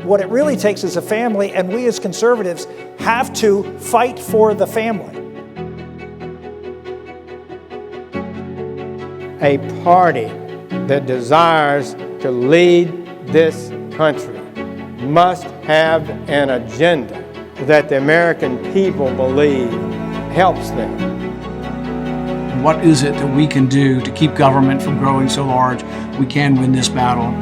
What it really takes is a family, and we as conservatives have to fight for the family. A party that desires to lead this country must have an agenda that the American people believe helps them. What is it that we can do to keep government from growing so large we can win this battle?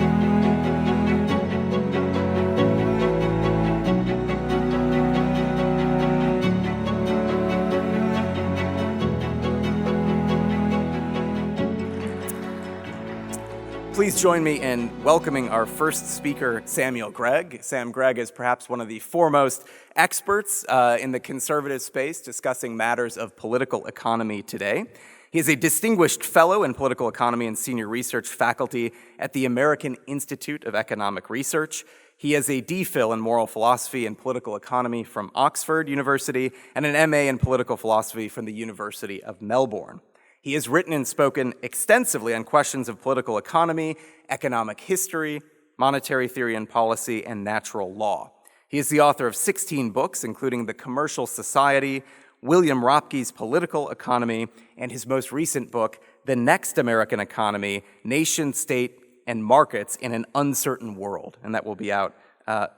Please join me in welcoming our first speaker, Samuel Gregg. Sam Gregg is perhaps one of the foremost experts in the conservative space discussing matters of political economy today. He is a distinguished fellow in political economy and senior research faculty at the American Institute of Economic Research. He has a DPhil in moral philosophy and political economy from Oxford University and an MA in political philosophy from the University of Melbourne. He has written and spoken extensively on questions of political economy, economic history, monetary theory and policy, and natural law. He is the author of 16 books, including The Commercial Society, William Ropke's Political Economy, and his most recent book, The Next American Economy, Nation, State, and Markets in an Uncertain World, and that will be out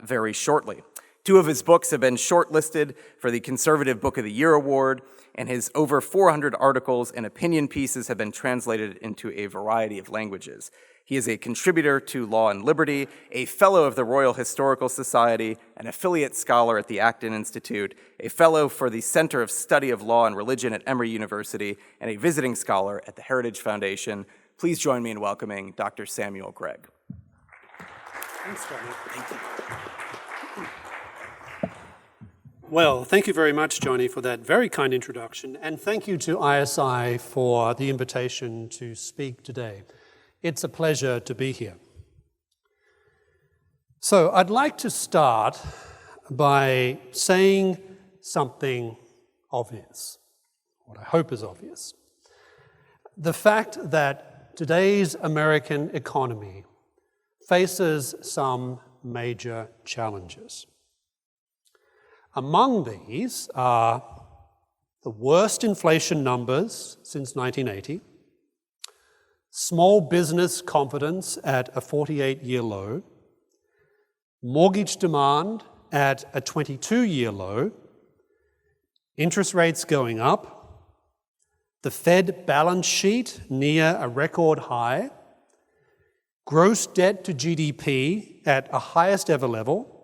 very shortly. Two of his books have been shortlisted for the Conservative Book of the Year Award, and his over 400 articles and opinion pieces have been translated into a variety of languages. He is a contributor to Law and Liberty, a fellow of the Royal Historical Society, an affiliate scholar at the Acton Institute, a fellow for the Center of Study of Law and Religion at Emory University, and a visiting scholar at the Heritage Foundation. Please join me in welcoming Dr. Samuel Gregg. Thanks, Johnny. Thank you. Well, thank you very much, Johnny, for that very kind introduction, and thank you to ISI for the invitation to speak today. It's a pleasure to be here. So I'd like to start by saying something obvious, what I hope is obvious. The fact that today's American economy faces some major challenges. Among these are the worst inflation numbers since 1980, small business confidence at a 48-year low, mortgage demand at a 22-year low, interest rates going up, the Fed balance sheet near a record high, gross debt to GDP at a highest ever level,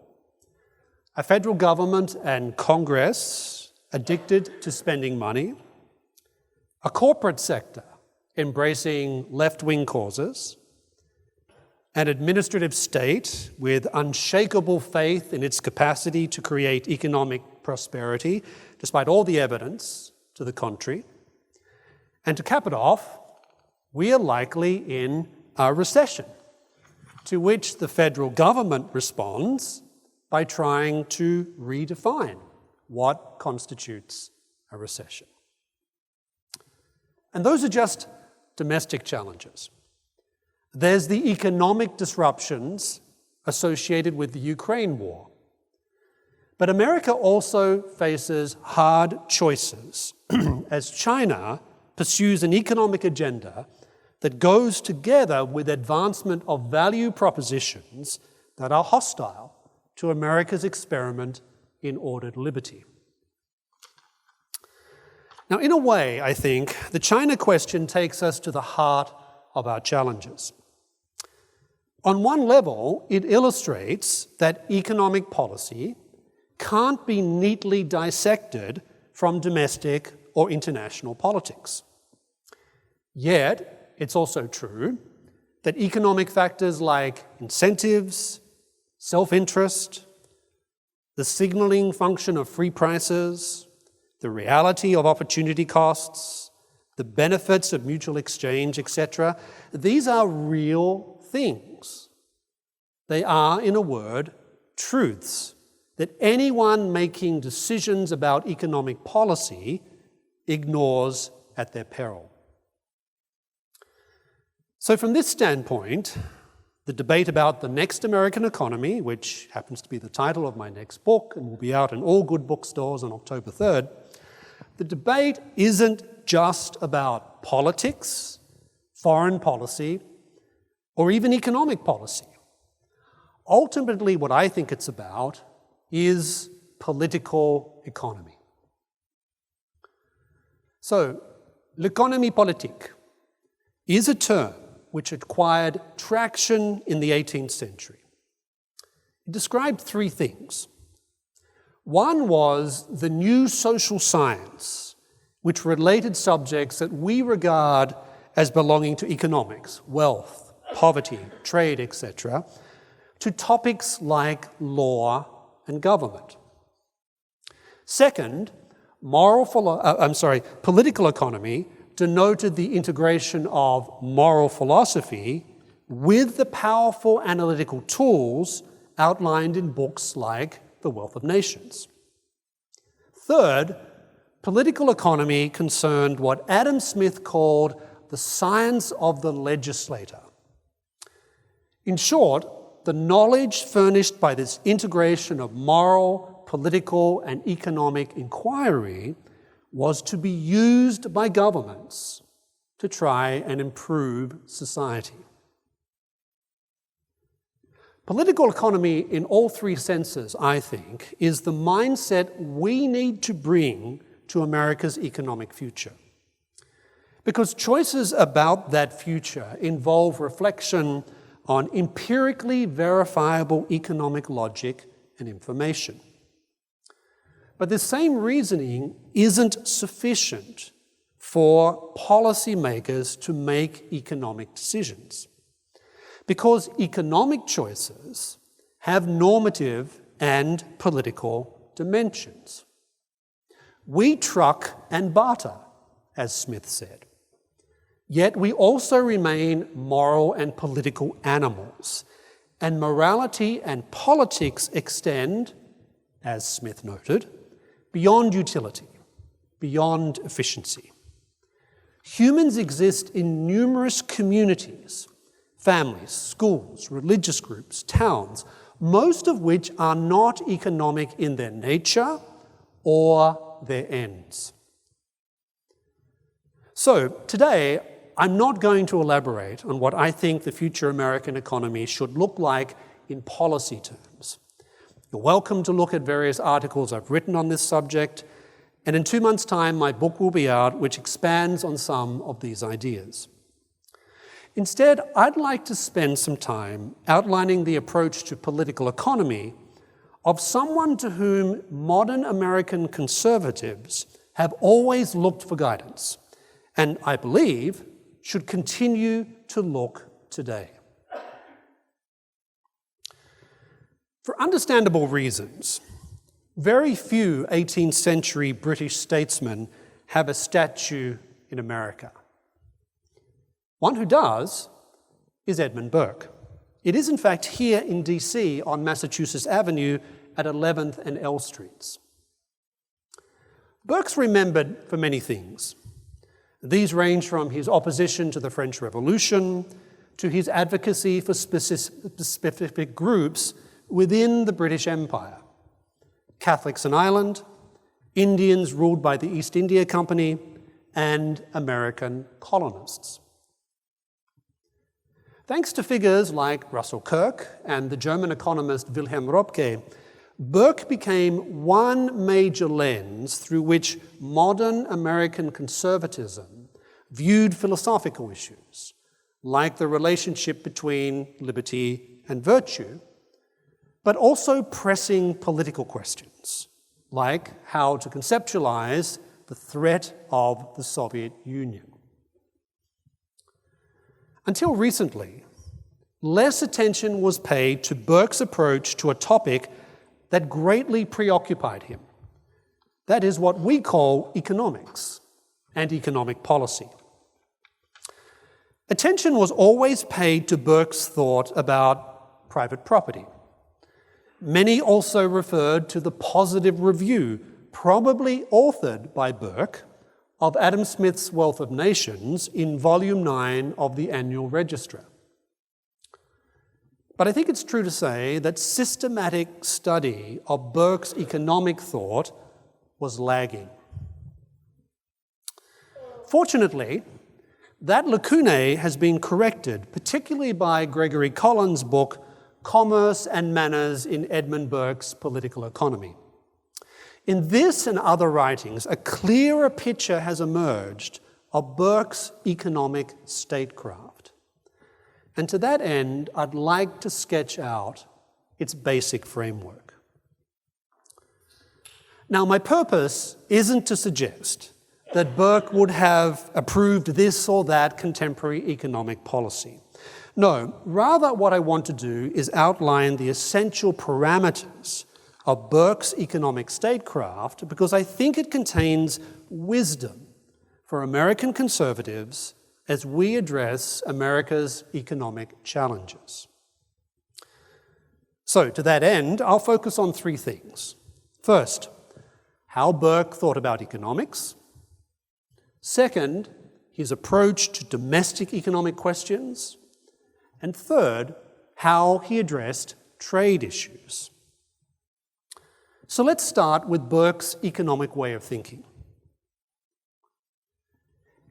a federal government and Congress addicted to spending money, a corporate sector embracing left-wing causes, an administrative state with unshakable faith in its capacity to create economic prosperity, despite all the evidence to the contrary. And to cap it off, we are likely in a recession, to which the federal government responds by trying to redefine what constitutes a recession. And those are just domestic challenges. There's the economic disruptions associated with the Ukraine war. But America also faces hard choices as China pursues an economic agenda that goes together with advancement of value propositions that are hostile to America's experiment in ordered liberty. Now, in a way, I think, the China question takes us to the heart of our challenges. On one level, it illustrates that economic policy can't be neatly dissected from domestic or international politics. Yet, it's also true that economic factors like incentives, self-interest, the signaling function of free prices, the reality of opportunity costs, the benefits of mutual exchange, etc., these are real things. They are, in a word, truths that anyone making decisions about economic policy ignores at their peril. So from this standpoint, the debate about the next American economy, which happens to be the title of my next book and will be out in all good bookstores on October 3rd, the debate isn't just about politics, foreign policy, or even economic policy. Ultimately, what I think it's about is political economy. So, l'économie politique is a term which acquired traction in the 18th century. It described three things. One was the new social science, which related subjects that we regard as belonging to economics, wealth, poverty, trade, etc., to topics like law and government. Second, political economy denoted the integration of moral philosophy with the powerful analytical tools outlined in books like The Wealth of Nations. Third, political economy concerned what Adam Smith called the science of the legislator. In short, the knowledge furnished by this integration of moral, political, and economic inquiry was to be used by governments to try and improve society. Political economy, in all three senses, I think, is the mindset we need to bring to America's economic future. Because choices about that future involve reflection on empirically verifiable economic logic and information. But the same reasoning isn't sufficient for policymakers to make economic decisions, because economic choices have normative and political dimensions. We truck and barter, as Smith said. Yet we also remain moral and political animals, and morality and politics extend, as Smith noted, beyond utility, beyond efficiency. Humans exist in numerous communities, families, schools, religious groups, towns, most of which are not economic in their nature or their ends. So today, I'm not going to elaborate on what I think the future American economy should look like in policy terms. You're welcome to look at various articles I've written on this subject, and in 2 months' time, my book will be out, which expands on some of these ideas. Instead, I'd like to spend some time outlining the approach to political economy of someone to whom modern American conservatives have always looked for guidance, and I believe should continue to look today. For understandable reasons, very few 18th century British statesmen have a statue in America. One who does is Edmund Burke. It is in fact here in DC on Massachusetts Avenue at 11th and L Streets. Burke's remembered for many things. These range from his opposition to the French Revolution to his advocacy for specific groups within the British Empire: Catholics in Ireland, Indians ruled by the East India Company, and American colonists. Thanks to figures like Russell Kirk and the German economist Wilhelm Röpke, Burke became one major lens through which modern American conservatism viewed philosophical issues, like the relationship between liberty and virtue, but also pressing political questions, like how to conceptualize the threat of the Soviet Union. Until recently, less attention was paid to Burke's approach to a topic that greatly preoccupied him. That is what we call economics and economic policy. Attention was always paid to Burke's thought about private property. Many also referred to the positive review, probably authored by Burke, of Adam Smith's Wealth of Nations in Volume 9 of the Annual Register. But I think it's true to say that systematic study of Burke's economic thought was lagging. Fortunately, that lacune has been corrected, particularly by Gregory Collins' book, Commerce and Manners in Edmund Burke's Political Economy. In this and other writings, a clearer picture has emerged of Burke's economic statecraft. And to that end, I'd like to sketch out its basic framework. Now, my purpose isn't to suggest that Burke would have approved this or that contemporary economic policy. No, rather what I want to do is outline the essential parameters of Burke's economic statecraft because I think it contains wisdom for American conservatives as we address America's economic challenges. So, to that end, I'll focus on three things. First, how Burke thought about economics. Second, his approach to domestic economic questions. And third, how he addressed trade issues. So let's start with Burke's economic way of thinking.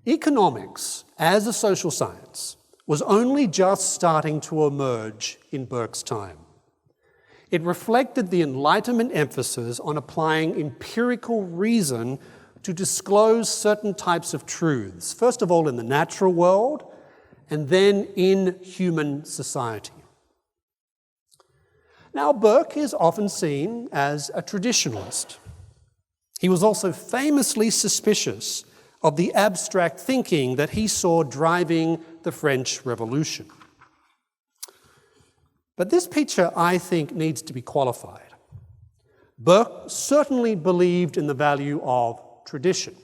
Economics, as a social science, was only just starting to emerge in Burke's time. It reflected the Enlightenment emphasis on applying empirical reason to disclose certain types of truths, first of all in the natural world, and then in human society. Now, Burke is often seen as a traditionalist. He was also famously suspicious of the abstract thinking that he saw driving the French Revolution. But this picture, I think, needs to be qualified. Burke certainly believed in the value of tradition,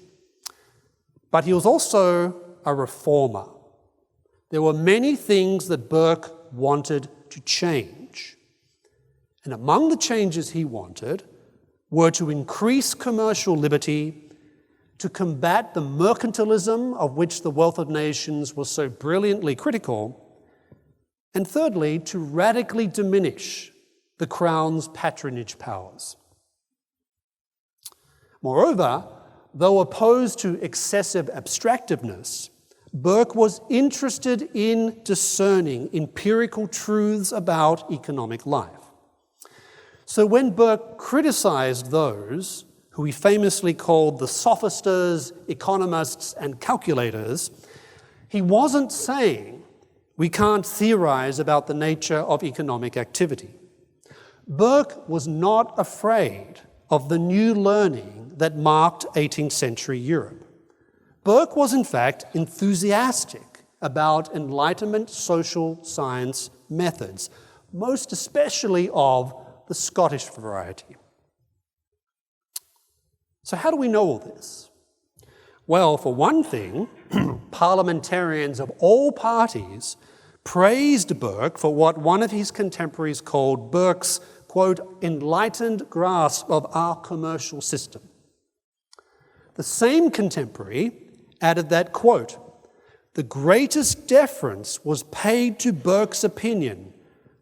but he was also a reformer. There were many things that Burke wanted to change. And among the changes he wanted were to increase commercial liberty, to combat the mercantilism of which the Wealth of Nations was so brilliantly critical, and thirdly, to radically diminish the Crown's patronage powers. Moreover, though opposed to excessive abstractiveness, Burke was interested in discerning empirical truths about economic life. So when Burke criticized those who he famously called the sophisters, economists, and calculators, he wasn't saying we can't theorize about the nature of economic activity. Burke was not afraid of the new learning that marked 18th century Europe. Burke was in fact enthusiastic about Enlightenment social science methods, most especially of the Scottish variety. So how do we know all this? Well, for one thing, parliamentarians of all parties praised Burke for what one of his contemporaries called Burke's, quote, enlightened grasp of our commercial system. The same contemporary added that, quote, the greatest deference was paid to Burke's opinion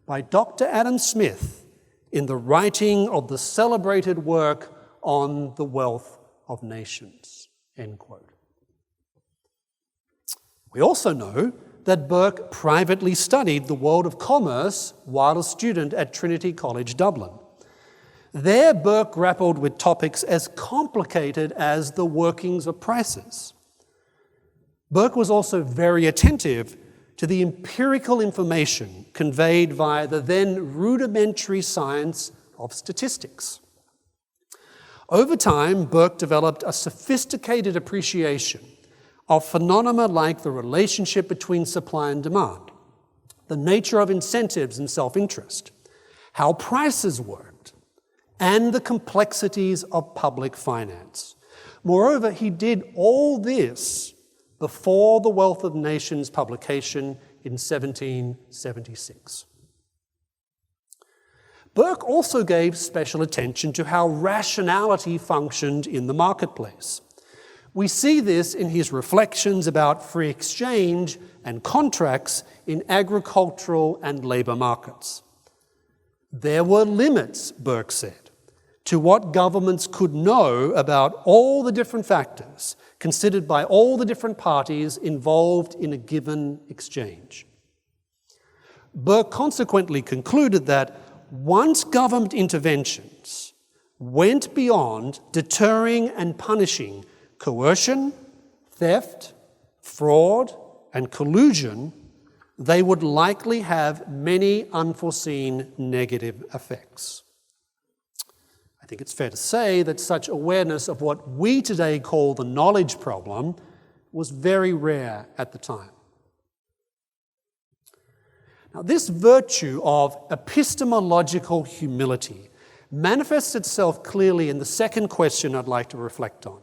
by Dr. Adam Smith in the writing of the celebrated work on the Wealth of Nations, end quote. We also know that Burke privately studied the world of commerce while a student at Trinity College, Dublin. There, Burke grappled with topics as complicated as the workings of prices. Burke was also very attentive to the empirical information conveyed via the then rudimentary science of statistics. Over time, Burke developed a sophisticated appreciation of phenomena like the relationship between supply and demand, the nature of incentives and self-interest, how prices worked, and the complexities of public finance. Moreover, he did all this before the Wealth of Nations publication in 1776. Burke also gave special attention to how rationality functioned in the marketplace. We see this in his reflections about free exchange and contracts in agricultural and labor markets. There were limits, Burke said, to what governments could know about all the different factors considered by all the different parties involved in a given exchange. Burke consequently concluded that once government interventions went beyond deterring and punishing coercion, theft, fraud, and collusion, they would likely have many unforeseen negative effects. I think it's fair to say that such awareness of what we today call the knowledge problem was very rare at the time. Now, this virtue of epistemological humility manifests itself clearly in the second question I'd like to reflect on,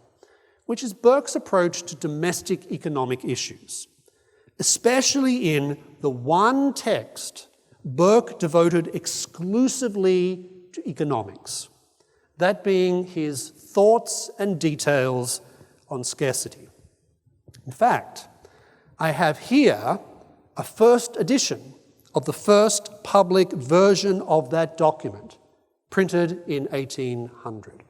which is Burke's approach to domestic economic issues, especially in the one text Burke devoted exclusively to economics, that being his Thoughts and Details on Scarcity. In fact, I have here a first edition of the first public version of that document, printed in 1800.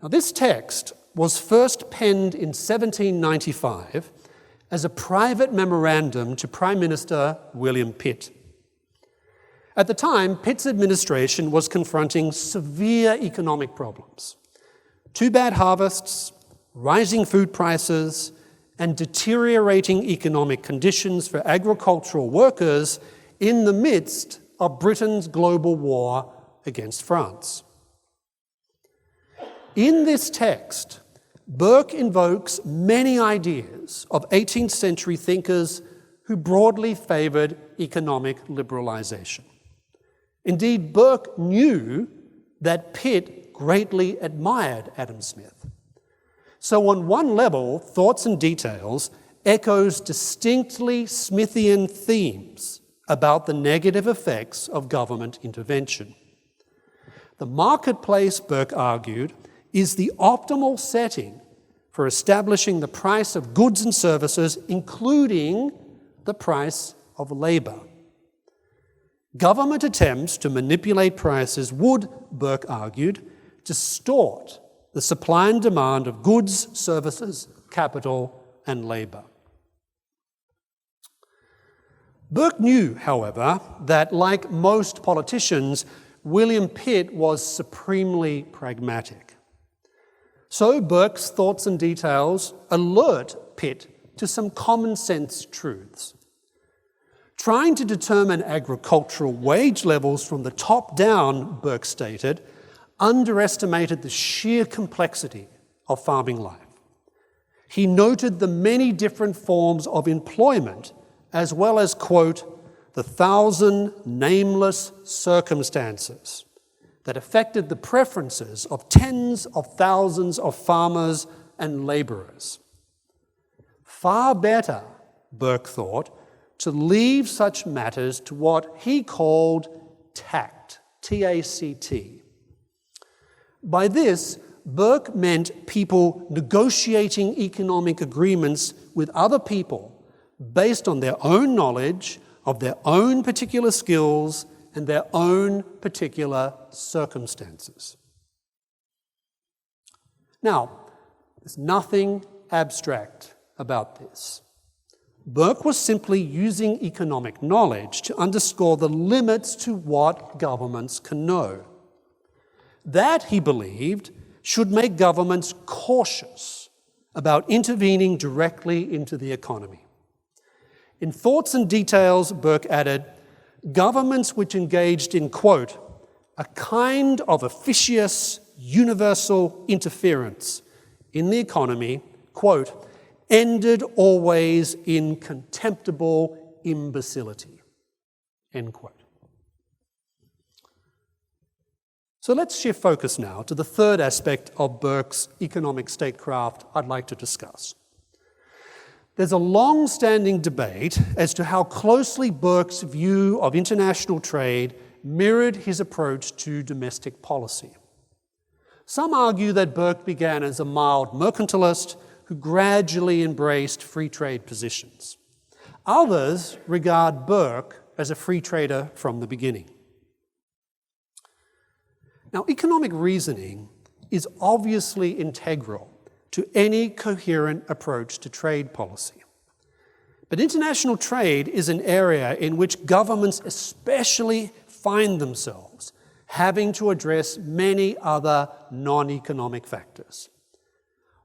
Now, this text was first penned in 1795 as a private memorandum to Prime Minister William Pitt. At the time, Pitt's administration was confronting severe economic problems: too bad harvests, rising food prices, and deteriorating economic conditions for agricultural workers in the midst of Britain's global war against France. In this text, Burke invokes many ideas of 18th century thinkers who broadly favored economic liberalization. Indeed, Burke knew that Pitt greatly admired Adam Smith. So on one level, Thoughts and Details echoes distinctly Smithian themes about the negative effects of government intervention. The marketplace, Burke argued, is the optimal setting for establishing the price of goods and services, including the price of labor. Government attempts to manipulate prices would, Burke argued, distort the supply and demand of goods, services, capital, and labor. Burke knew, however, that like most politicians, William Pitt was supremely pragmatic. So Burke's Thoughts and Details alert Pitt to some common sense truths. Trying to determine agricultural wage levels from the top down, Burke stated, underestimated the sheer complexity of farming life. He noted the many different forms of employment, as well as, quote, the 1,000 nameless circumstances that affected the preferences of tens of thousands of farmers and laborers. Far better, Burke thought, to leave such matters to what he called tact, T-A-C-T. By this, Burke meant people negotiating economic agreements with other people based on their own knowledge of their own particular skills and their own particular circumstances. Now, there's nothing abstract about this. Burke was simply using economic knowledge to underscore the limits to what governments can know. That, he believed, should make governments cautious about intervening directly into the economy. In Thoughts and Details, Burke added, governments which engaged in, quote, a kind of officious universal interference in the economy, quote, ended always in contemptible imbecility, end quote. So let's shift focus now to the third aspect of Burke's economic statecraft I'd like to discuss. There's a long-standing debate as to how closely Burke's view of international trade mirrored his approach to domestic policy. Some argue that Burke began as a mild mercantilist who gradually embraced free trade positions. Others regard Burke as a free trader from the beginning. Now, economic reasoning is obviously integral to any coherent approach to trade policy. But international trade is an area in which governments especially find themselves having to address many other non-economic factors.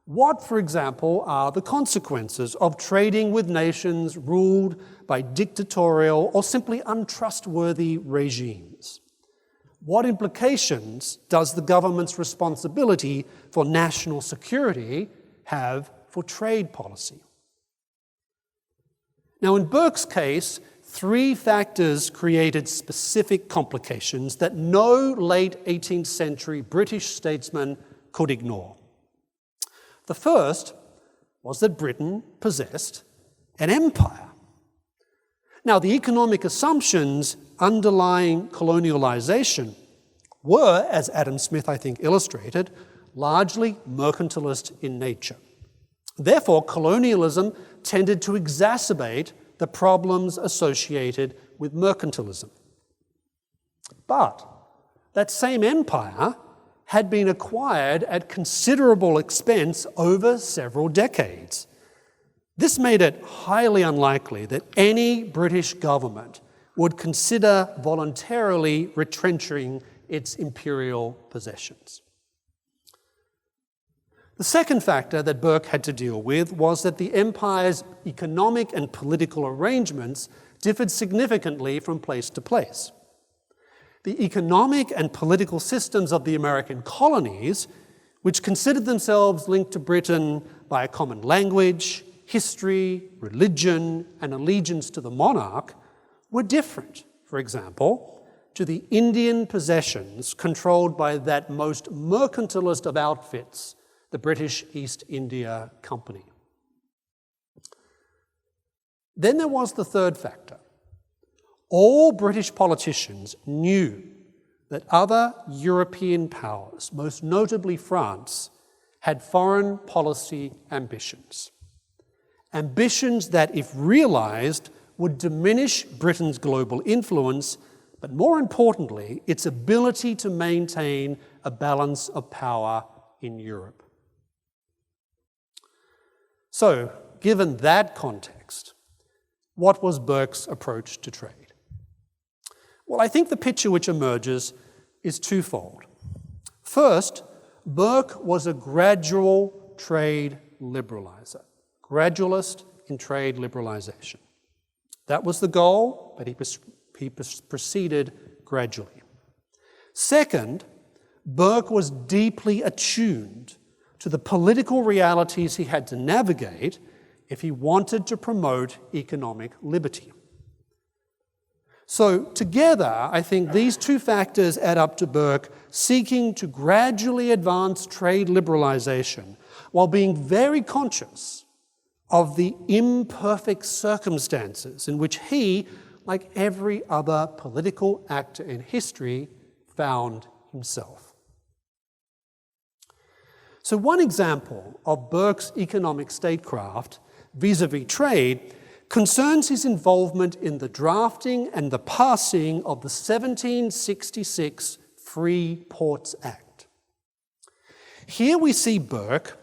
What, for example, are the consequences of trading with nations ruled by dictatorial or simply untrustworthy regimes? What implications does the government's responsibility for national security have for trade policy? Now, in Burke's case, 3 factors created specific complications that no late 18th century British statesman could ignore. The first was that Britain possessed an empire. Now, the economic assumptions underlying colonialization were, as Adam Smith, I think, illustrated, largely mercantilist in nature. Therefore, colonialism tended to exacerbate the problems associated with mercantilism. But that same empire had been acquired at considerable expense over several decades. This made it highly unlikely that any British government would consider voluntarily retrenching its imperial possessions. The second factor that Burke had to deal with was that the empire's economic and political arrangements differed significantly from place to place. The economic and political systems of the American colonies, which considered themselves linked to Britain by a common language, history, religion, and allegiance to the monarch, were different, for example, to the Indian possessions controlled by that most mercantilist of outfits, the British East India Company. Then there was the third factor. All British politicians knew that other European powers, most notably France, had foreign policy ambitions. Ambitions that, if realized, would diminish Britain's global influence, but more importantly, its ability to maintain a balance of power in Europe. So, given that context, what was Burke's approach to trade? Well, I think the picture which emerges is twofold. First, Burke was a gradual trade liberalizer, gradualist in trade liberalization. That was the goal, but he proceeded gradually. Second, Burke was deeply attuned to the political realities he had to navigate if he wanted to promote economic liberty. So together, I think these two factors add up to Burke seeking to gradually advance trade liberalization while being very conscious of the imperfect circumstances in which he, like every other political actor in history, found himself. So one example of Burke's economic statecraft vis-à-vis trade concerns his involvement in the drafting and the passing of the 1766 Free Ports Act. Here we see Burke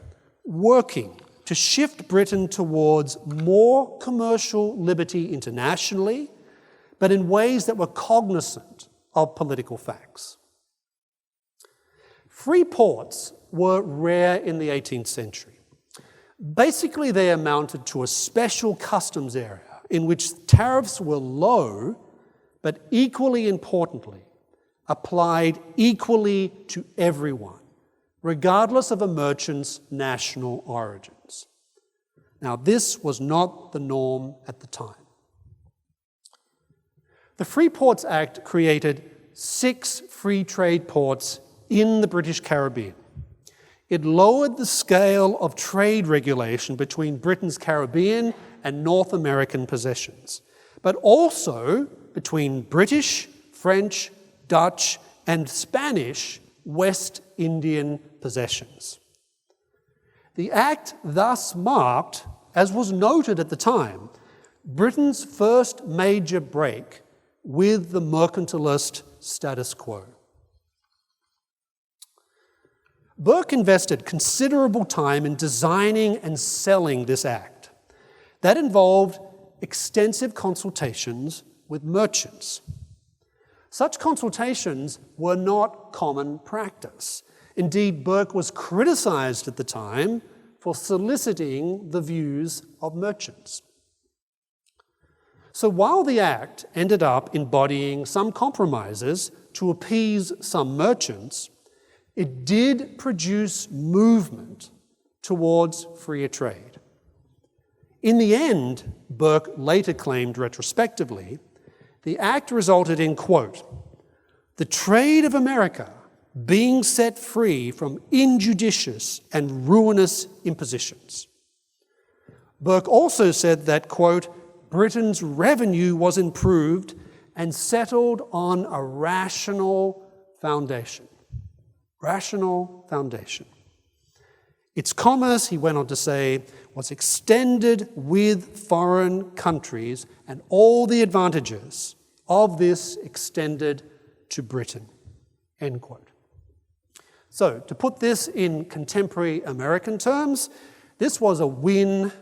working to shift Britain towards more commercial liberty internationally, but in ways that were cognizant of political facts. Free ports were rare in the 18th century. Basically, they amounted to a special customs area in which tariffs were low, but equally importantly, applied equally to everyone, regardless of a merchant's national origins. Now, this was not the norm at the time. The Free Ports Act created 6 free trade ports in the British Caribbean. It lowered the scale of trade regulation between Britain's Caribbean and North American possessions, but also between British, French, Dutch, and Spanish West Indian possessions. The Act thus marked, as was noted at the time, Britain's first major break with the mercantilist status quo. Burke invested considerable time in designing and selling this Act. That involved extensive consultations with merchants. Such consultations were not common practice. Indeed, Burke was criticized at the time for soliciting the views of merchants. So while the Act ended up embodying some compromises to appease some merchants, it did produce movement towards freer trade. In the end, Burke later claimed retrospectively, the Act resulted in, quote, "the trade of America being set free from injudicious and ruinous impositions." Burke also said that, quote, "Britain's revenue was improved and settled on a rational foundation." Rational foundation. Its commerce, he went on to say, was extended with foreign countries, and all the advantages of this extended to Britain. End quote. So, to put this in contemporary American terms, this was a win-win-win.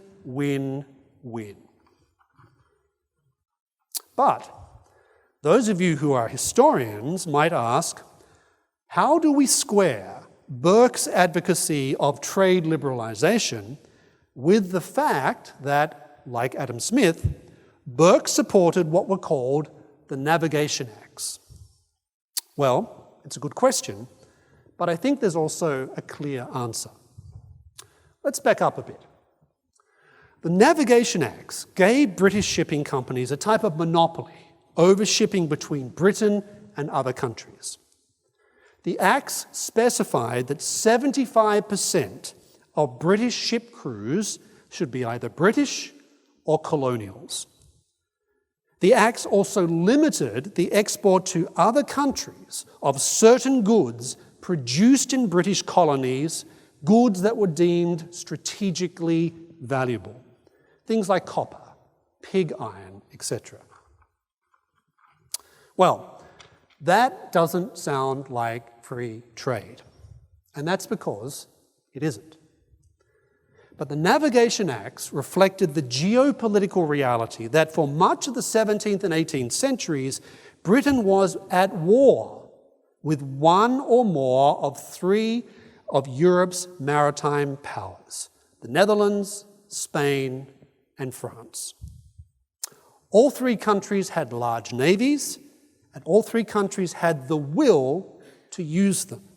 But those of you who are historians might ask, how do we square Burke's advocacy of trade liberalization with the fact that, like Adam Smith, Burke supported what were called the Navigation Acts? Well, it's a good question, but I think there's also a clear answer. Let's back up a bit. The Navigation Acts gave British shipping companies a type of monopoly over shipping between Britain and other countries. The Acts specified that 75% of British ship crews should be either British or colonials. The Acts also limited the export to other countries of certain goods produced in British colonies, goods that were deemed strategically valuable. Things like copper, pig iron, etc. Well, that doesn't sound like free trade, and that's because it isn't. But the Navigation Acts reflected the geopolitical reality that for much of the 17th and 18th centuries, Britain was at war with one or more of three of Europe's maritime powers: the Netherlands, Spain, and France. All three countries had large navies, and all three countries had the will to use them.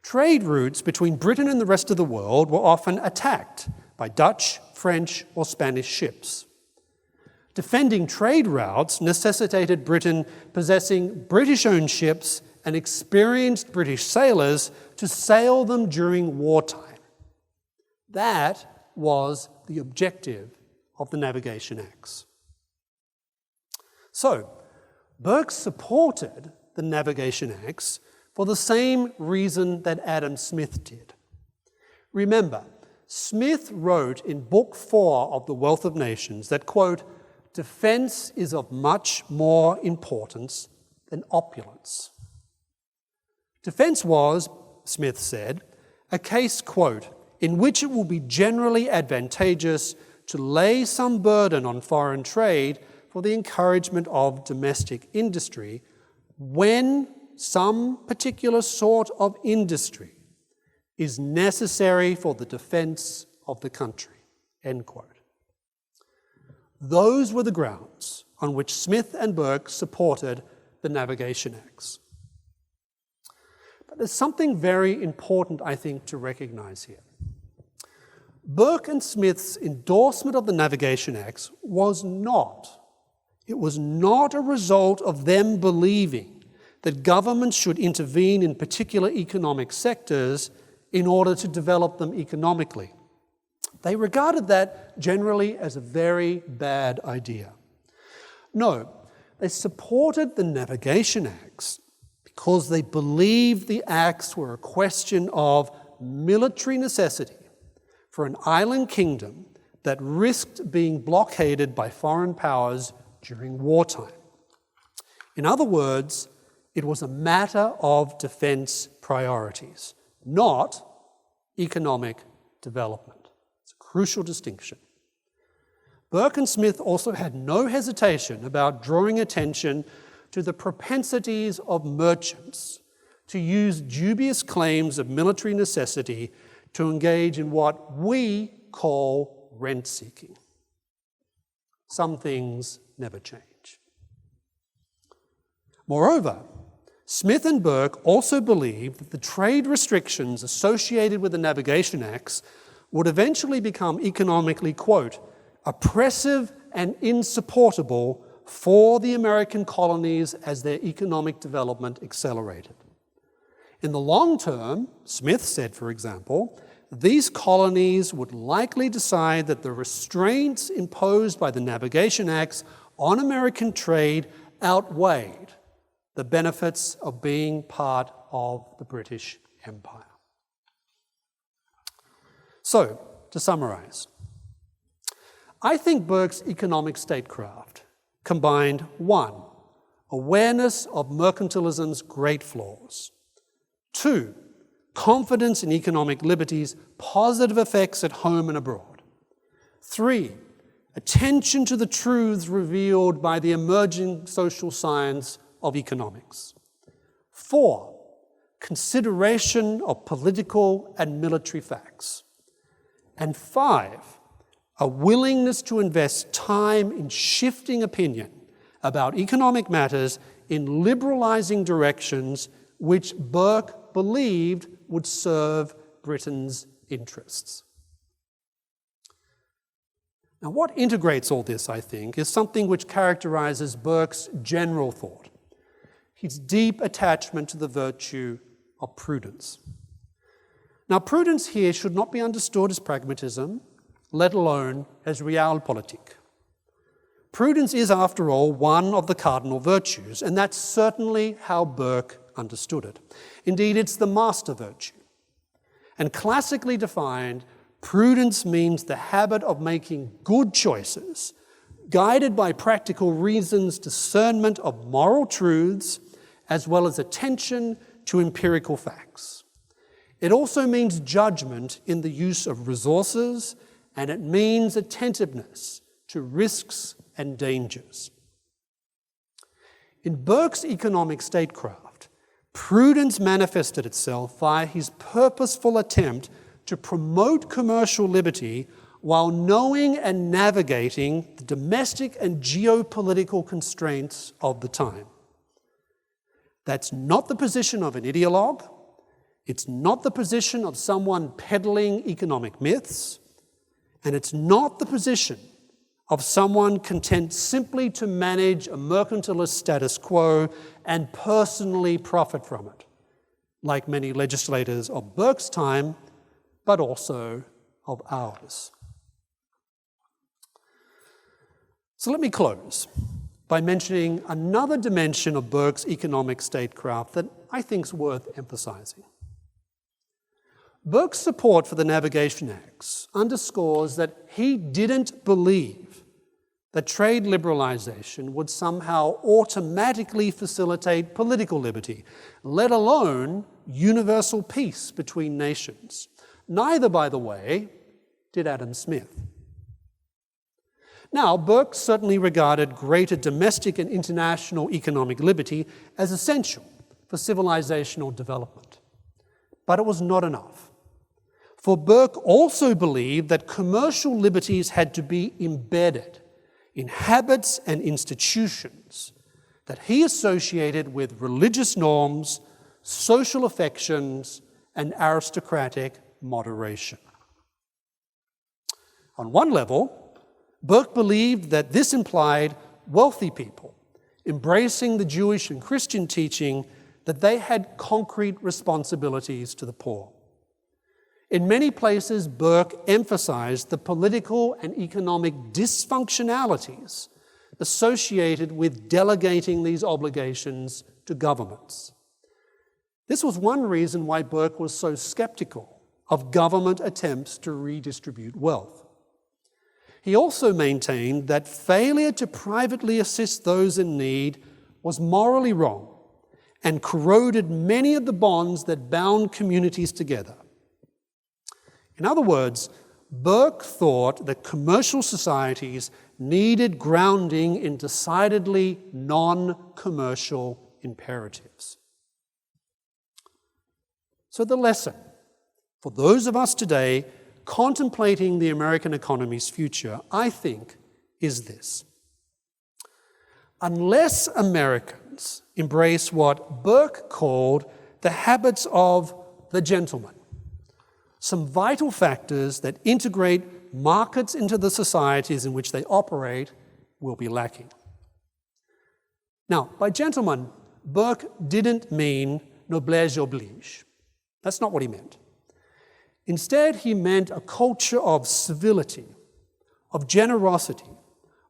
Trade routes between Britain and the rest of the world were often attacked by Dutch, French, or Spanish ships. Defending trade routes necessitated Britain possessing British-owned ships and experienced British sailors to sail them during wartime. That was the objective of the Navigation Acts. So, Burke supported the Navigation Acts for the same reason that Adam Smith did. Remember, Smith wrote in Book 4 of The Wealth of Nations that, quote, "defense is of much more importance than opulence." Defense was, Smith said, a case, quote, "in which it will be generally advantageous to lay some burden on foreign trade for the encouragement of domestic industry when some particular sort of industry is necessary for the defense of the country," end quote. Those were the grounds on which Smith and Burke supported the Navigation Acts. But there's something very important, I think, to recognize here. Burke and Smith's endorsement of the Navigation Acts was not a result of them believing that governments should intervene in particular economic sectors in order to develop them economically. They regarded that generally as a very bad idea. No, they supported the Navigation Acts because they believed the acts were a question of military necessity for an island kingdom that risked being blockaded by foreign powers during wartime. In other words, it was a matter of defense priorities, not economic development. It's a crucial distinction. Burke and Smith also had no hesitation about drawing attention to the propensities of merchants to use dubious claims of military necessity to engage in what we call rent-seeking. Some things never change. Moreover, Smith and Burke also believed that the trade restrictions associated with the Navigation Acts would eventually become economically, quote, oppressive and insupportable for the American colonies as their economic development accelerated. In the long term, Smith said, for example, these colonies would likely decide that the restraints imposed by the Navigation Acts on American trade outweighed the benefits of being part of the British Empire. So, to summarize, I think Burke's economic statecraft combined 1, awareness of mercantilism's great flaws, 2, confidence in economic liberty's positive effects at home and abroad, 3, attention to the truths revealed by the emerging social science of economics, 4, consideration of political and military facts, and 5, a willingness to invest time in shifting opinion about economic matters in liberalizing directions which Burke believed would serve Britain's interests. Now, what integrates all this, I think, is something which characterizes Burke's general thought, his deep attachment to the virtue of prudence. Now, prudence here should not be understood as pragmatism, let alone as realpolitik. Prudence is, after all, one of the cardinal virtues, and that's certainly how Burke understood it. Indeed, it's the master virtue. And classically defined, prudence means the habit of making good choices, guided by practical reasons, discernment of moral truths, as well as attention to empirical facts. It also means judgment in the use of resources, and it means attentiveness to risks and dangers. In Burke's economic statecraft, prudence manifested itself via his purposeful attempt to promote commercial liberty while knowing and navigating the domestic and geopolitical constraints of the time. That's not the position of an ideologue. It's not the position of someone peddling economic myths. And it's not the position of someone content simply to manage a mercantilist status quo and personally profit from it, like many legislators of Burke's time, but also of ours. So let me close by mentioning another dimension of Burke's economic statecraft that I think is worth emphasizing. Burke's support for the Navigation Acts underscores that he didn't believe that trade liberalization would somehow automatically facilitate political liberty, let alone universal peace between nations. Neither, by the way, did Adam Smith. Now, Burke certainly regarded greater domestic and international economic liberty as essential for civilizational development. But it was not enough. For Burke also believed that commercial liberties had to be embedded in habits and institutions that he associated with religious norms, social affections, and aristocratic moderation. On one level, Burke believed that this implied wealthy people embracing the Jewish and Christian teaching that they had concrete responsibilities to the poor. In many places, Burke emphasized the political and economic dysfunctionalities associated with delegating these obligations to governments. This was one reason why Burke was so skeptical of government attempts to redistribute wealth. He also maintained that failure to privately assist those in need was morally wrong and corroded many of the bonds that bound communities together. In other words, Burke thought that commercial societies needed grounding in decidedly non-commercial imperatives. So the lesson for those of us today contemplating the American economy's future, I think, is this. Unless Americans embrace what Burke called the habits of the gentleman, some vital factors that integrate markets into the societies in which they operate will be lacking. Now, by gentleman, Burke didn't mean noblesse oblige. That's not what he meant. Instead, he meant a culture of civility, of generosity,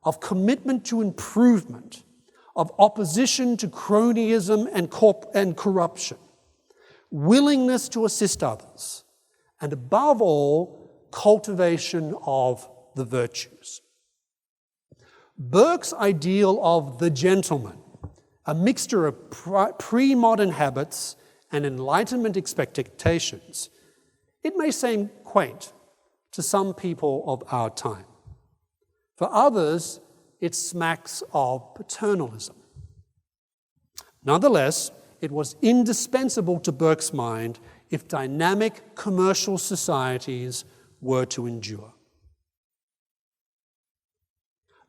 of commitment to improvement, of opposition to cronyism and corruption, willingness to assist others, and above all, cultivation of the virtues. Burke's ideal of the gentleman, a mixture of pre-modern habits and Enlightenment expectations, it may seem quaint to some people of our time. For others, it smacks of paternalism. Nonetheless, it was indispensable to Burke's mind if dynamic commercial societies were to endure.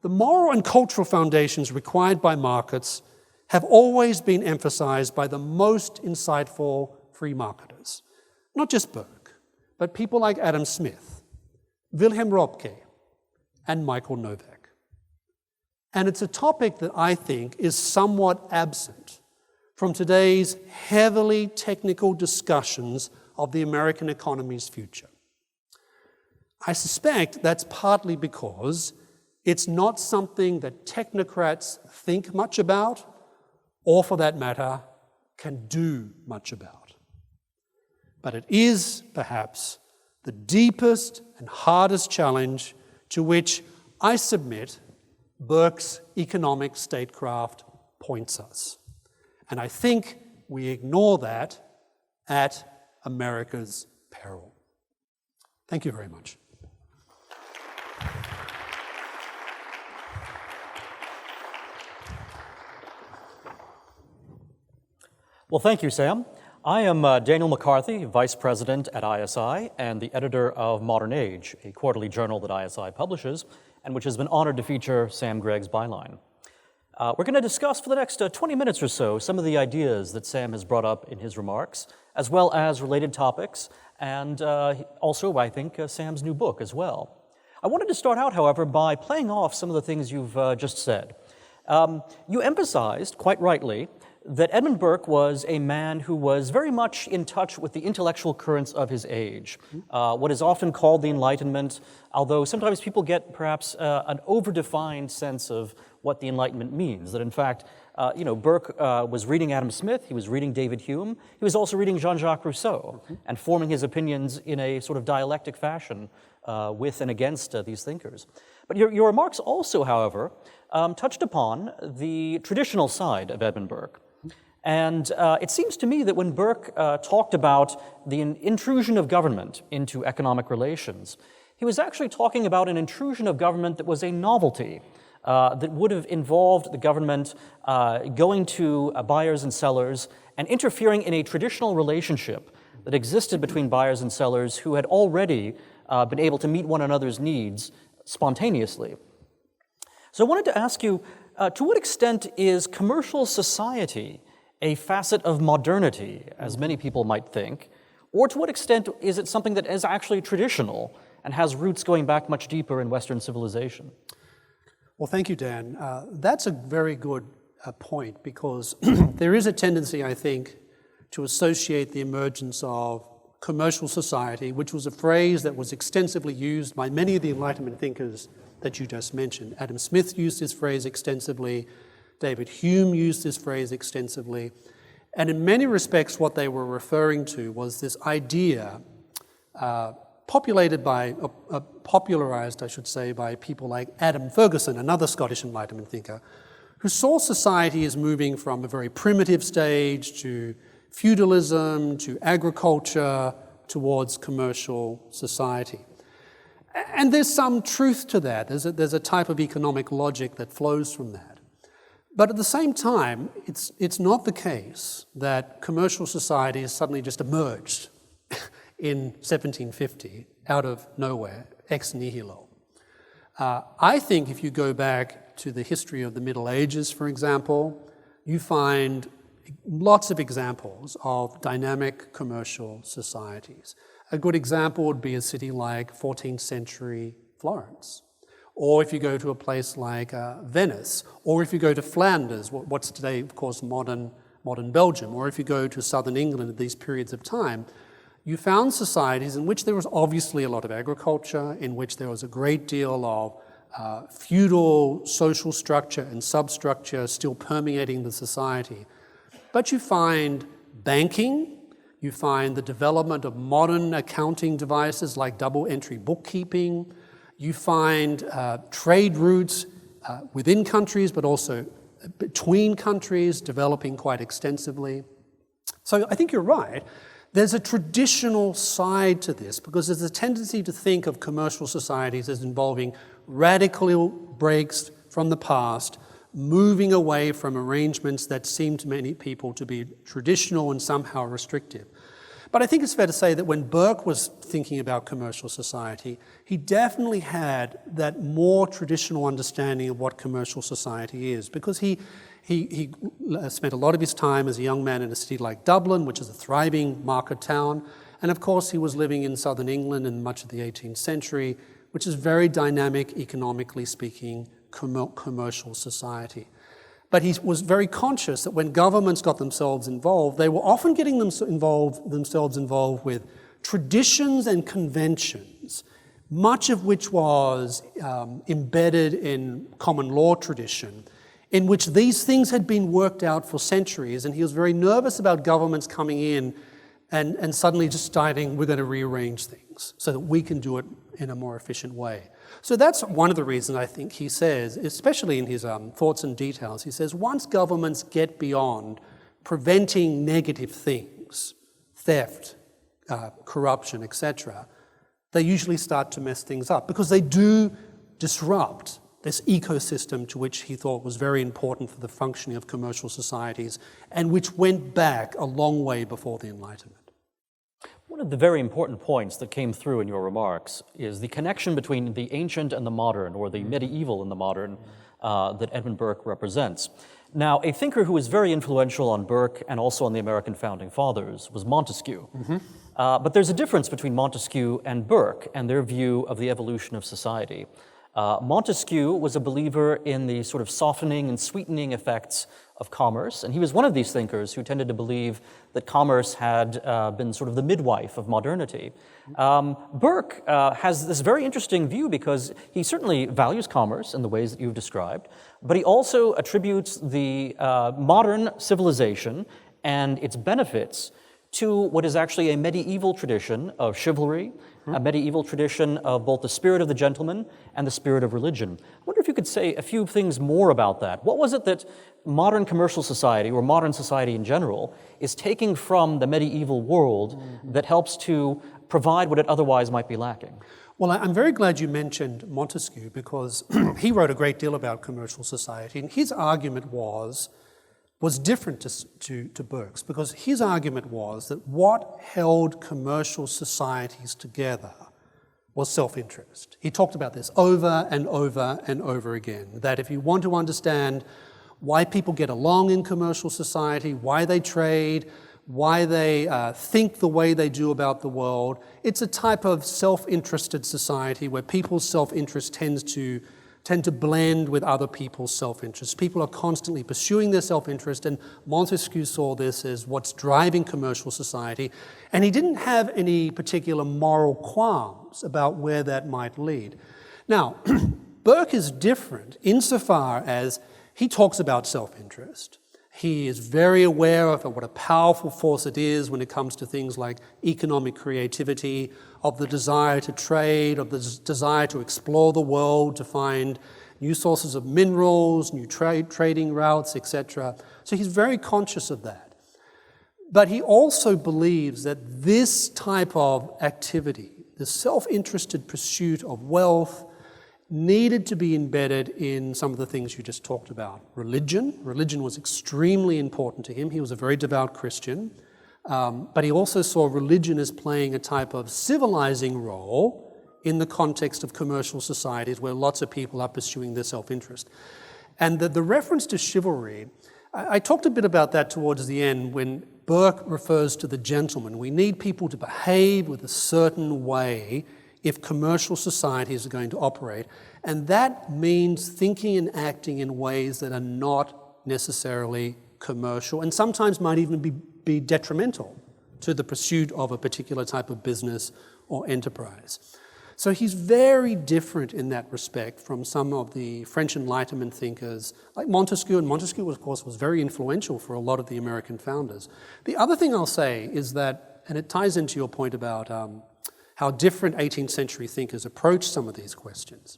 The moral and cultural foundations required by markets have always been emphasized by the most insightful free marketers. Not just Burke, but people like Adam Smith, Wilhelm Röpke, and Michael Novak. And it's a topic that I think is somewhat absent from today's heavily technical discussions of the American economy's future. I suspect that's partly because it's not something that technocrats think much about, or for that matter, can do much about. But it is, perhaps, the deepest and hardest challenge to which I submit Burke's economic statecraft points us. And I think we ignore that at America's peril. Thank you very much. Well, thank you, Sam. I am Daniel McCarthy, Vice President at ISI and the editor of Modern Age, a quarterly journal that ISI publishes and which has been honored to feature Sam Gregg's byline. We're going to discuss for the next 20 minutes or so some of the ideas that Sam has brought up in his remarks, as well as related topics, and also, I think, Sam's new book as well. I wanted to start out, however, by playing off some of the things you've just said. You emphasized, quite rightly, that Edmund Burke was a man who was very much in touch with the intellectual currents of his age, what is often called the Enlightenment, although sometimes people get perhaps an overdefined sense of what the Enlightenment means, that in fact, Burke was reading Adam Smith, he was reading David Hume, he was also reading Jean-Jacques Rousseau, and forming his opinions in a sort of dialectic fashion with and against these thinkers. But your remarks also, however, touched upon the traditional side of Edmund Burke. And it seems to me that when Burke talked about the intrusion of government into economic relations, he was actually talking about an intrusion of government that was a novelty, that would have involved the government going to buyers and sellers and interfering in a traditional relationship that existed between buyers and sellers who had already been able to meet one another's needs spontaneously. So I wanted to ask you, to what extent is commercial society a facet of modernity, as many people might think, or to what extent is it something that is actually traditional and has roots going back much deeper in Western civilization? Well, thank you, Dan. That's a very good point, because there is a tendency, I think, to associate the emergence of commercial society, which was a phrase that was extensively used by many of the Enlightenment thinkers that you just mentioned. Adam Smith used this phrase extensively. David Hume used this phrase extensively. And in many respects, what they were referring to was this idea popularized, I should say, by people like Adam Ferguson, another Scottish Enlightenment thinker, who saw society as moving from a very primitive stage to feudalism, to agriculture, towards commercial society. And there's some truth to that. There's a type of economic logic that flows from that. But at the same time, it's not the case that commercial society has suddenly just emerged in 1750 out of nowhere, ex nihilo. I think if you go back to the history of the Middle Ages, for example, you find lots of examples of dynamic commercial societies. A good example would be a city like 14th century Florence. Or if you go to a place like Venice, or if you go to Flanders, what's today, of course, modern Belgium, or if you go to southern England at these periods of time, you found societies in which there was obviously a lot of agriculture, in which there was a great deal of feudal social structure and substructure still permeating the society. But you find banking, you find the development of modern accounting devices like double-entry bookkeeping, you find trade routes within countries, but also between countries developing quite extensively. So I think you're right. There's a traditional side to this because there's a tendency to think of commercial societies as involving radical breaks from the past, moving away from arrangements that seem to many people to be traditional and somehow restrictive. But I think it's fair to say that when Burke was thinking about commercial society, he definitely had that more traditional understanding of what commercial society is, because he spent a lot of his time as a young man in a city like Dublin, which is a thriving market town, and of course he was living in southern England in much of the 18th century, which is very dynamic, economically speaking, commercial society. But he was very conscious that when governments got themselves involved, they were often getting themselves involved with traditions and conventions, much of which was embedded in common law tradition, in which these things had been worked out for centuries, and he was very nervous about governments coming in and suddenly just deciding we're going to rearrange things so that we can do it in a more efficient way. So that's one of the reasons I think he says, especially in his thoughts and details, he says once governments get beyond preventing negative things, theft, corruption, etc., they usually start to mess things up because they do disrupt this ecosystem to which he thought was very important for the functioning of commercial societies and which went back a long way before the Enlightenment. One of the very important points that came through in your remarks is the connection between the ancient and the modern, or the medieval and the modern, that Edmund Burke represents. Now, a thinker who was very influential on Burke and also on the American founding fathers was Montesquieu. But there's a difference between Montesquieu and Burke and their view of the evolution of society. Montesquieu was a believer in the sort of softening and sweetening effects of commerce, and he was one of these thinkers who tended to believe that commerce had been sort of the midwife of modernity. Burke has this very interesting view because he certainly values commerce in the ways that you've described, but he also attributes the modern civilization and its benefits to what is actually a medieval tradition of chivalry, a medieval tradition of both the spirit of the gentleman and the spirit of religion. I wonder if you could say a few things more about that. What was it that modern commercial society, or modern society in general, is taking from the medieval world that helps to provide what it otherwise might be lacking? Well, I'm very glad you mentioned Montesquieu because he wrote a great deal about commercial society, and his argument was different to Burke's, because his argument was that what held commercial societies together was self-interest. He talked about this over and over and over again, that if you want to understand why people get along in commercial society, why they trade, why they think the way they do about the world, it's a type of self-interested society where people's self-interest tend to blend with other people's self-interest. People are constantly pursuing their self-interest, and Montesquieu saw this as what's driving commercial society, and he didn't have any particular moral qualms about where that might lead. Now, Burke is different insofar as he talks about self-interest. He is very aware of what a powerful force it is when it comes to things like economic creativity, of the desire to trade, of the desire to explore the world, to find new sources of minerals, new trading routes, etc. So he's very conscious of that. But he also believes that this type of activity, the self-interested pursuit of wealth, needed to be embedded in some of the things you just talked about. Religion. Religion was extremely important to him. He was a very devout Christian. But he also saw religion as playing a type of civilizing role in the context of commercial societies where lots of people are pursuing their self-interest. And the reference to chivalry, I talked a bit about that towards the end when Burke refers to the gentleman. We need people to behave with a certain way if commercial societies are going to operate. And that means thinking and acting in ways that are not necessarily commercial and sometimes might even be detrimental to the pursuit of a particular type of business or enterprise. So he's very different in that respect from some of the French Enlightenment thinkers like Montesquieu. And Montesquieu, of course, was very influential for a lot of the American founders. The other thing I'll say is that, and it ties into your point about how different 18th century thinkers approached some of these questions.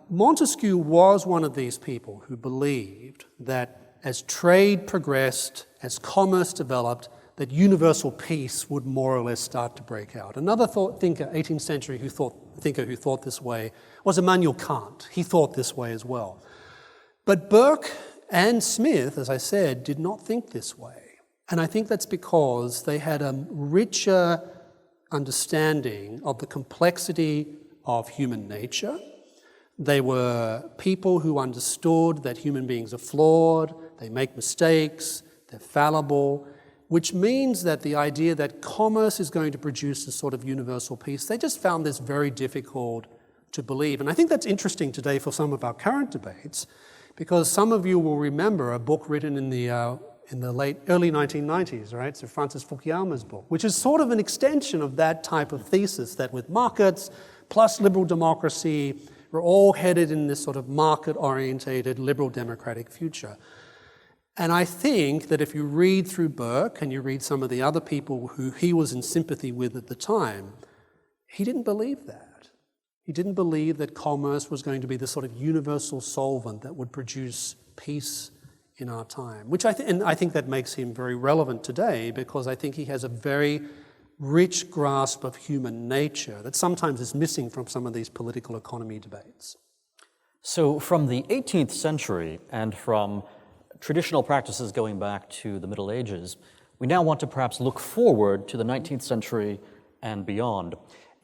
Montesquieu was one of these people who believed that as trade progressed, as commerce developed, that universal peace would more or less start to break out. Another thinker, 18th century thinker who thought this way was Immanuel Kant. He thought this way as well. But Burke and Smith, as I said, did not think this way. And I think that's because they had a richer understanding of the complexity of human nature. They were people who understood that human beings are flawed, they make mistakes, they're fallible, which means that the idea that commerce is going to produce a sort of universal peace, they just found this very difficult to believe. And I think that's interesting today for some of our current debates, because some of you will remember a book written in the early 1990s, right? So Francis Fukuyama's book, which is sort of an extension of that type of thesis that with markets plus liberal democracy, we're all headed in this sort of market-orientated liberal democratic future. And I think that if you read through Burke and you read some of the other people who he was in sympathy with at the time, he didn't believe that. He didn't believe that commerce was going to be the sort of universal solvent that would produce peace in our time, which I think that makes him very relevant today, because I think he has a very rich grasp of human nature that sometimes is missing from some of these political economy debates. So from the 18th century and from traditional practices going back to the Middle Ages, we now want to perhaps look forward to the 19th century and beyond.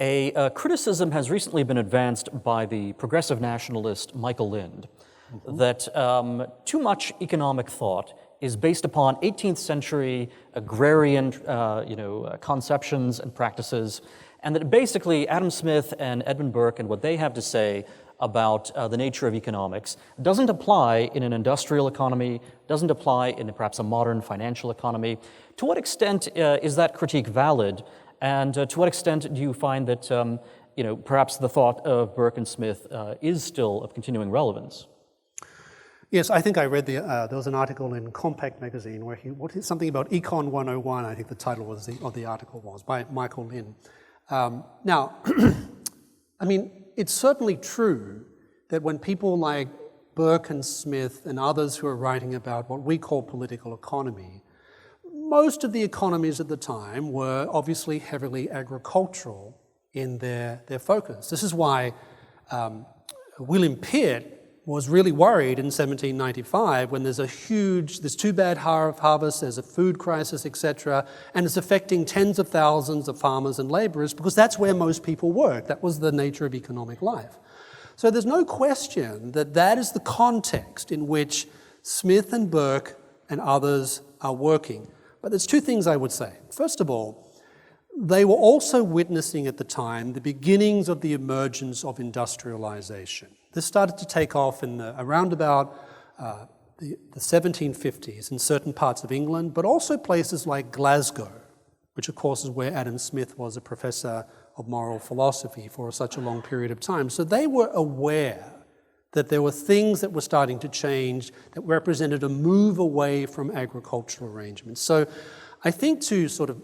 A criticism has recently been advanced by the progressive nationalist Michael Lind, that too much economic thought is based upon 18th century agrarian conceptions and practices, and that basically Adam Smith and Edmund Burke and what they have to say about the nature of economics doesn't apply in an industrial economy, doesn't apply in perhaps a modern financial economy. To what extent is that critique valid, and to what extent do you find that perhaps the thought of Burke and Smith is still of continuing relevance? Yes, I think I read there was an article in Compact magazine where something about Econ 101, I think the title of the article was, by Michael Lind. Now, I mean, it's certainly true that when people like Burke and Smith and others who are writing about what we call political economy, most of the economies at the time were obviously heavily agricultural in their focus. This is why William Pitt was really worried in 1795 when there's too bad harvest, there's a food crisis, etc., and it's affecting tens of thousands of farmers and laborers, because that's where most people work. That was the nature of economic life. So there's no question that is the context in which Smith and Burke and others are working. But there's two things I would say. First of all, they were also witnessing at the time the beginnings of the emergence of industrialization. This started to take off in around about the 1750s in certain parts of England, but also places like Glasgow, which of course is where Adam Smith was a professor of moral philosophy for such a long period of time. So they were aware that there were things that were starting to change that represented a move away from agricultural arrangements. So I think to sort of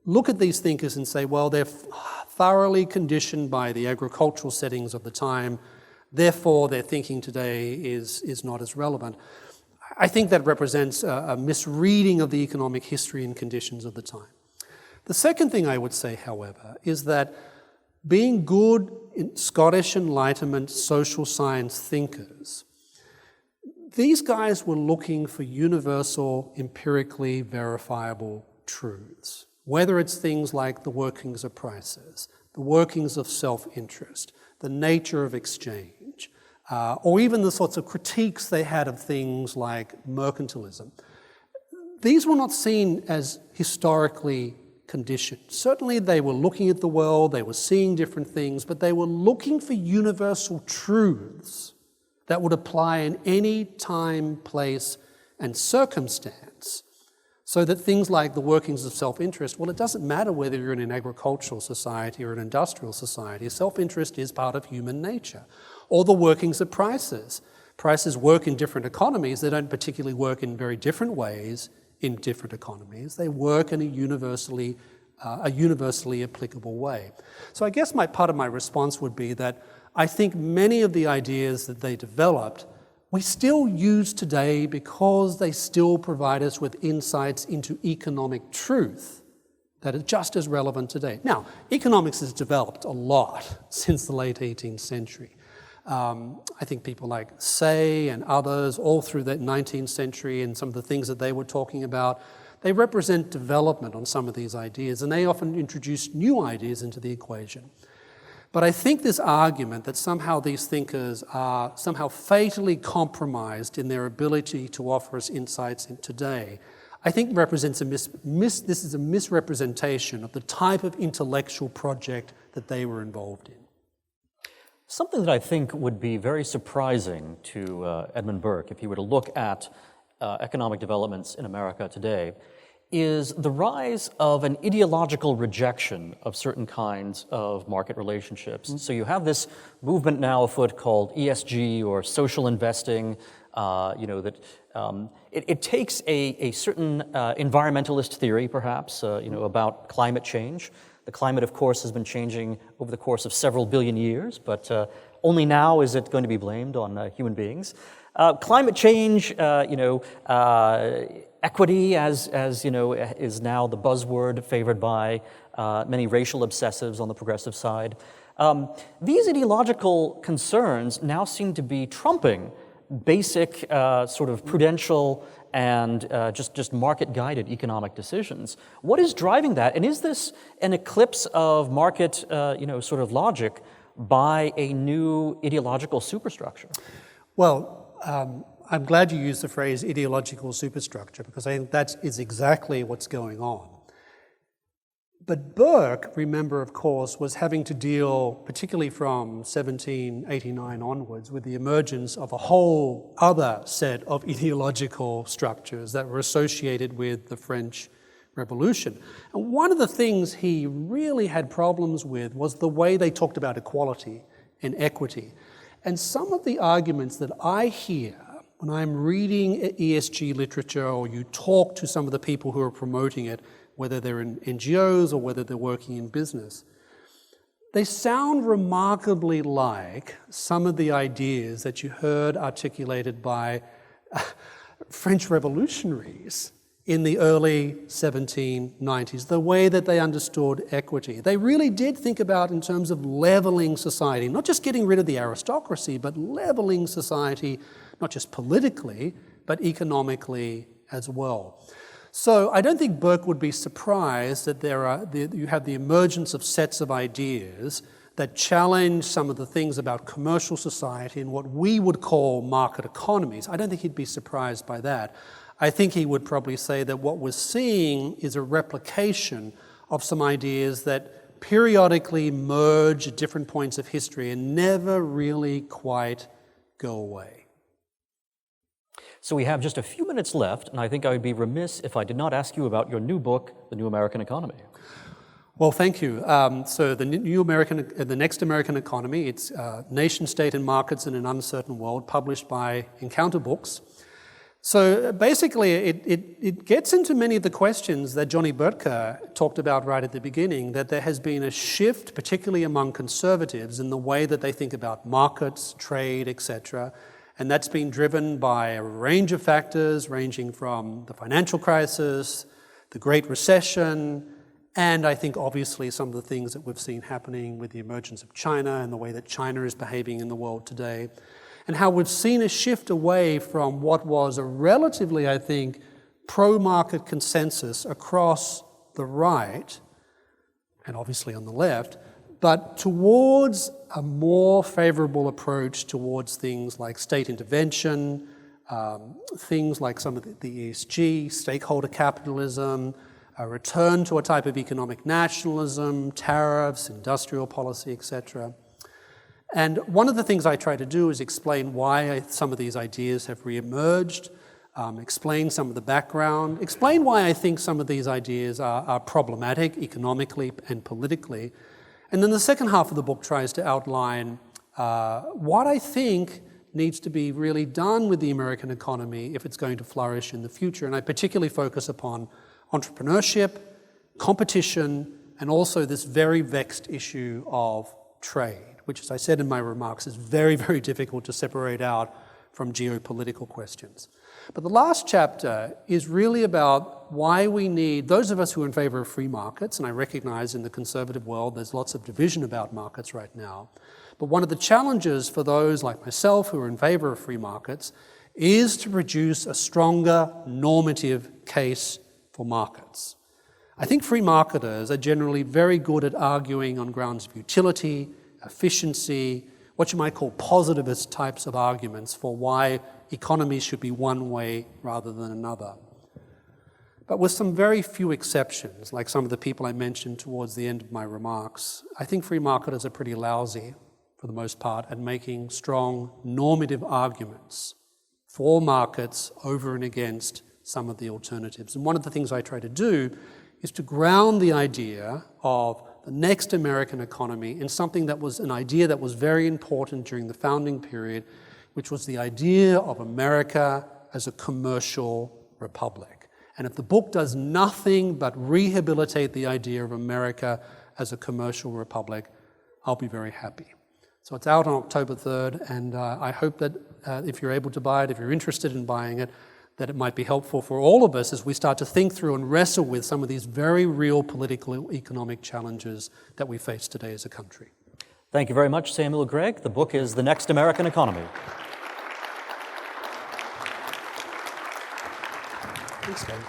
look at these thinkers and say, well, they're thoroughly conditioned by the agricultural settings of the time, therefore their thinking today is not as relevant. I think that represents a misreading of the economic history and conditions of the time. The second thing I would say, however, is that being good Scottish Enlightenment social science thinkers, these guys were looking for universal, empirically verifiable truths, whether it's things like the workings of prices, the workings of self-interest, the nature of exchange, or even the sorts of critiques they had of things like mercantilism. These were not seen as historically conditioned. Certainly they were looking at the world, they were seeing different things, but they were looking for universal truths that would apply in any time, place, and circumstance. So that things like the workings of self-interest, well, it doesn't matter whether you're in an agricultural society or an industrial society. Self-interest is part of human nature. Or the workings of prices. Prices work in different economies. They don't particularly work in very different ways in different economies. They work in a universally applicable way. So I guess part of my response would be that I think many of the ideas that they developed we still use today because they still provide us with insights into economic truth that are just as relevant today. Now, economics has developed a lot since the late 18th century. I think people like Say and others all through the 19th century and some of the things that they were talking about, they represent development on some of these ideas, and they often introduce new ideas into the equation. But I think this argument that somehow these thinkers are somehow fatally compromised in their ability to offer us insights in today, I think represents this is a misrepresentation of the type of intellectual project that they were involved in. Something that I think would be very surprising to Edmund Burke, if he were to look at economic developments in America today, is the rise of an ideological rejection of certain kinds of market relationships. So you have this movement now afoot called ESG or social investing, it takes a certain environmentalist theory, perhaps, about climate change. The climate, of course, has been changing over the course of several billion years, but only now is it going to be blamed on human beings. Climate change, equity, as is now the buzzword favored by many racial obsessives on the progressive side. These ideological concerns now seem to be trumping basic sort of prudential and just market-guided economic decisions. What is driving that? And is this an eclipse of market, sort of logic by a new ideological superstructure? Well, I'm glad you used the phrase ideological superstructure because I think that is exactly what's going on. But Burke, remember, of course, was having to deal, particularly from 1789 onwards, with the emergence of a whole other set of ideological structures that were associated with the French Revolution. And one of the things he really had problems with was the way they talked about equality and equity. And some of the arguments that I hear when I'm reading ESG literature or you talk to some of the people who are promoting it, whether they're in NGOs or whether they're working in business, they sound remarkably like some of the ideas that you heard articulated by French revolutionaries in the early 1790s, the way that they understood equity. They really did think about in terms of leveling society, not just getting rid of the aristocracy, but leveling society, not just politically, but economically as well. So I don't think Burke would be surprised that you have the emergence of sets of ideas that challenge some of the things about commercial society and what we would call market economies. I don't think he'd be surprised by that. I think he would probably say that what we're seeing is a replication of some ideas that periodically merge at different points of history and never really quite go away. So we have just a few minutes left, and I think I would be remiss if I did not ask you about your new book, The New American Economy. Well, thank you. So the Next American Economy, it's Nation, State, and Markets in an Uncertain World, published by Encounter Books. So basically, it gets into many of the questions that Johnny Burke talked about right at the beginning, that there has been a shift, particularly among conservatives, in the way that they think about markets, trade, etc. And that's been driven by a range of factors, ranging from the financial crisis, the Great Recession, and I think obviously some of the things that we've seen happening with the emergence of China and the way that China is behaving in the world today, and how we've seen a shift away from what was a relatively, I think, pro-market consensus across the right, and obviously on the left, but towards a more favorable approach towards things like state intervention, things like some of the ESG, stakeholder capitalism, a return to a type of economic nationalism, tariffs, industrial policy, etc. And one of the things I try to do is explain why some of these ideas have reemerged, explain some of the background, explain why I think some of these ideas are problematic economically and politically. And then the second half of the book tries to outline what I think needs to be really done with the American economy if it's going to flourish in the future. And I particularly focus upon entrepreneurship, competition, and also this very vexed issue of trade, which, as I said in my remarks, is very, very difficult to separate out from geopolitical questions. But the last chapter is really about why we need, those of us who are in favor of free markets, and I recognize in the conservative world there's lots of division about markets right now, but one of the challenges for those like myself who are in favor of free markets is to produce a stronger normative case for markets. I think free marketers are generally very good at arguing on grounds of utility, efficiency, what you might call positivist types of arguments for why economies should be one way rather than another. But with some very few exceptions, like some of the people I mentioned towards the end of my remarks, I think free marketers are pretty lousy, for the most part, at making strong normative arguments for markets over and against some of the alternatives. And one of the things I try to do is to ground the idea of the next American economy in something that was an idea that was very important during the founding period, which was the idea of America as a commercial republic. And if the book does nothing but rehabilitate the idea of America as a commercial republic, I'll be very happy. So it's out on October 3rd, and I hope that if you're able to buy it, if you're interested in buying it, that it might be helpful for all of us as we start to think through and wrestle with some of these very real political economic challenges that we face today as a country. Thank you very much, Samuel Gregg. The book is The Next American Economy. Thanks, Gregg.